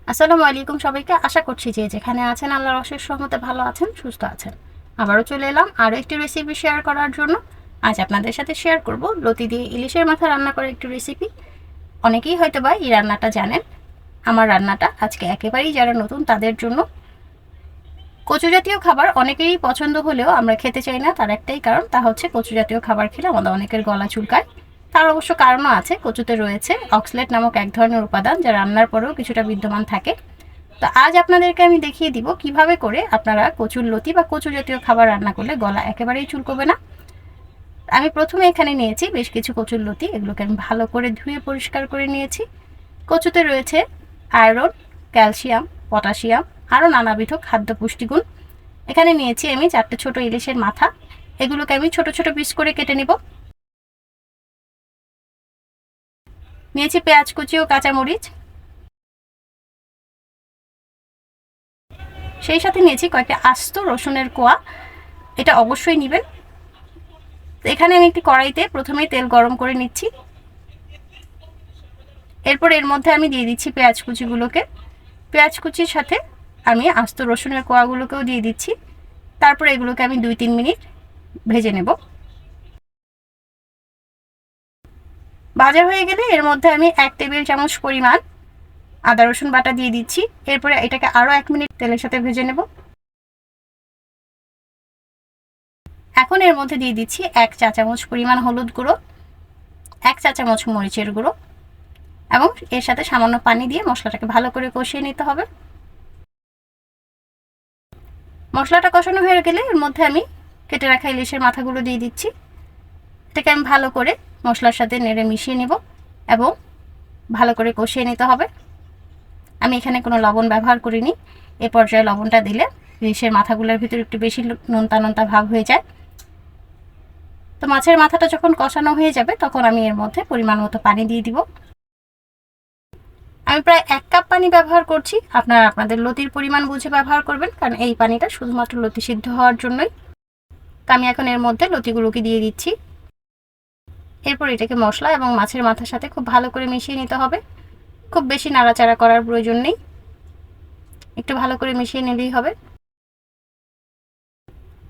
আসসালামু আলাইকুম সবাইকে। আশা করছি যে যেখানে আছেন আল্লাহর অশেষ রহমতে ভালো আছেন, সুস্থ আছেন। আবারও চলে এলাম আরও একটি রেসিপি শেয়ার করার জন্য। আজ আপনাদের সাথে শেয়ার করব লতি দিয়ে ইলিশের মাথা রান্না করার একটি রেসিপি। অনেকেই হয়তো বা এই রান্নাটা জানেন। আমার রান্নাটা আজকে একেবারেই যারা নতুন তাদের জন্য। কচু জাতীয় খাবার অনেকেরই পছন্দ হলেও আমরা খেতে চাই না, তার একটাই কারণ, তা হচ্ছে কচু জাতীয় খাবার খেলে আমাদের অনেকের গলা চুলকায়। তার অবশ্য কারণও আছে। কচুতে রয়েছে অক্সলেট নামক এক ধরনের উপাদান, যা রান্নার পরেও কিছুটা বিদ্যমান থাকে। তো আজ আপনাদেরকে আমি দেখিয়ে দিব কিভাবে করে আপনারা কচুর লতি বা কচু জাতীয় খাবার রান্না করলে গলা একেবারেই চুলকবে না। আমি প্রথমে এখানে নিয়েছি বেশ কিছু কচুর লতি। এগুলোকে আমি ভালো করে ধুয়ে পরিষ্কার করে নিয়েছি। কচুতে রয়েছে আয়রন, ক্যালসিয়াম, পটাশিয়াম, আরও নানাবিধ খাদ্য পুষ্টিগুণ। এখানে নিয়েছি আমি 4টে ছোট ইলিশের মাথা। এগুলোকে আমি ছোট ছোট পিস করে কেটে নিব। নিয়েছি পেঁয়াজ কুচি ও কাঁচামরিচ। সেই সাথে নিয়েছি কয়েকটা আস্ত রসুনের কোয়া। এটা অবশ্যই নেবেন। এখানে আমি একটি কড়াইতে প্রথমেই তেল গরম করে নিচ্ছি। এরপর এর মধ্যে আমি দিয়ে দিচ্ছি পেঁয়াজ কুচিগুলোকে। পেঁয়াজ কুচির সাথে আমি আস্ত রসুনের কোয়াগুলোকেও দিয়ে দিচ্ছি। তারপর এগুলোকে আমি 2-3 মিনিট ভেজে নেব। ভাজা হয়ে গেলে এর মধ্যে আমি 1 টেবিল চামচ পরিমাণ আদা রসুন বাটা দিয়ে দিচ্ছি। এরপরে এটাকে আরও 1 মিনিট তেলের সাথে ভেজে নেব। এখন এর মধ্যে দিয়ে দিচ্ছি 1 চা চামচ পরিমাণ হলুদ গুঁড়ো, 1 চা চামচ মরিচের গুঁড়ো এবং এর সাথে সামান্য পানি দিয়ে মশলাটাকে ভালো করে কষিয়ে নিতে হবে। মশলাটা কষানো হয়ে গেলে এর মধ্যে আমি কেটে রাখা ইলিশের মাথাগুলো দিয়ে দিচ্ছি। এটাকে আমি ভালো করে মশলার সাথে নেড়ে মিশিয়ে নেব এবং ভালো করে কষিয়ে নিতে হবে। আমি এখানে কোনো লবণ ব্যবহার করিনি। এ পর্যায়ে লবণটা দিলে ইলিশের মাথাগুলোর ভিতরে একটু বেশি নোনতা নোনতা ভাব হয়ে যায়। তো মাছের মাথাটা যখন কষানো হয়ে যাবে তখন আমি এর মধ্যে পরিমাণ মতো পানি দিয়ে দিব। আমি প্রায় 1 কাপ পানি ব্যবহার করছি। আপনারা আপনাদের লতির পরিমাণ বুঝে ব্যবহার করবেন, কারণ এই পানিটা শুধুমাত্র লতি সিদ্ধ হওয়ার জন্যই। তো আমি এখন এর মধ্যে লতিগুলোকে দিয়ে দিচ্ছি। এরপর এটাকে মশলা এবং মাছের মাথার সাথে খুব ভালো করে মিশিয়ে নিতে হবে। খুব বেশি নাড়াচাড়া করার প্রয়োজন নেই, একটু ভালো করে মিশিয়ে নিলেই হবে।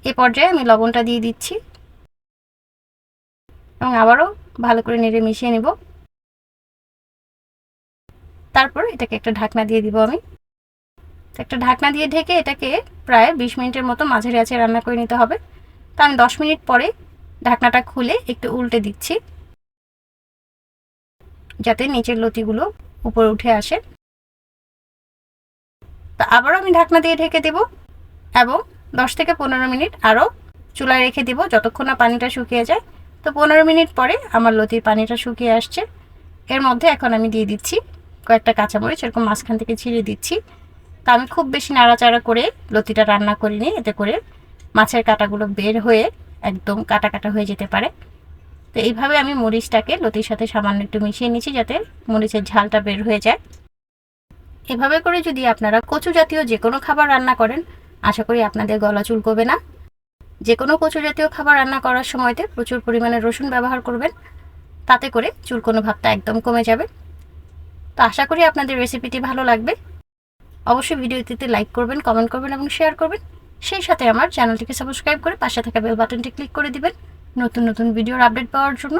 এই পর্যায়ে আমি লবণটা দিয়ে দিচ্ছি এবং আবারও ভালো করে নেড়ে মিশিয়ে নেব। তারপর এটাকে একটা ঢাকনা দিয়ে দিব আমি। একটা ঢাকনা দিয়ে ঢেকে এটাকে প্রায় 20 মিনিটের মতো মাঝারি আঁচে রান্না করে নিতে হবে। তো আমি 10 মিনিট পরে ঢাকনাটা খুলে একটু উল্টে দিচ্ছি, যাতে নিচের লতিগুলো উপরে উঠে আসে। তো আবারও আমি ঢাকনা দিয়ে ঢেকে দেব এবং 10 থেকে 15 মিনিট আরও চুলায় রেখে দেব, যতক্ষণ না পানিটা শুকিয়ে যায়। তো 15 মিনিট পরে আমার লতির পানিটা শুকিয়ে আসছে। এর মধ্যে এখন আমি দিয়ে দিচ্ছি কয়েকটা কাঁচামরিচ, এরকম মাঝখান থেকে ছিঁড়ে দিচ্ছি। তা আমি খুব বেশি নাড়াচাড়া করে লতিটা রান্না করিনি, এতে করে মাছের কাঁটাগুলো বের হয়ে একদম কাটা কাটা হয়ে যেতে পারে। তো এইভাবে আমি মরিচটাকে লতির সাথে সামান্য একটু মিশিয়ে নিচ্ছি, যাতে মরিচের ঝালটা বের হয়ে যায়। এভাবে করে যদি আপনারা কচু জাতীয় যে কোনো খাবার রান্না করেন, আশা করি আপনাদের গলা চুলকবে না। যে কোনো কচু জাতীয় খাবার রান্না করার সময়তে প্রচুর পরিমাণে রসুন ব্যবহার করবেন, তাতে করে চুলকোনো ভাবটা একদম কমে যাবে। তো আশা করি আপনাদের রেসিপিটি ভালো লাগবে। অবশ্যই ভিডিওটিতে লাইক করবেন, কমেন্ট করবেন এবং শেয়ার করবেন। সেই সাথে আমার চ্যানেলটিকে সাবস্ক্রাইব করে পাশে থাকা বেল বাটনটি ক্লিক করে দিবেন নতুন নতুন ভিডিওর আপডেট পাওয়ার জন্য।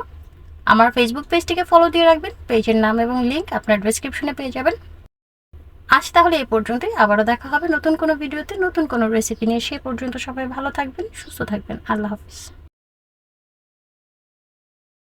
আমার ফেসবুক পেজটিকে ফলো দিয়ে রাখবেন। পেজের নাম এবং লিঙ্ক আপনার ডেসক্রিপশনে পেয়ে যাবেন। আজ তাহলে এই পর্যন্তই। আবারও দেখা হবে নতুন কোনো ভিডিওতে নতুন কোনো রেসিপি নিয়ে। সে পর্যন্ত সবাই ভালো থাকবেন, সুস্থ থাকবেন। আল্লাহ হাফিজ।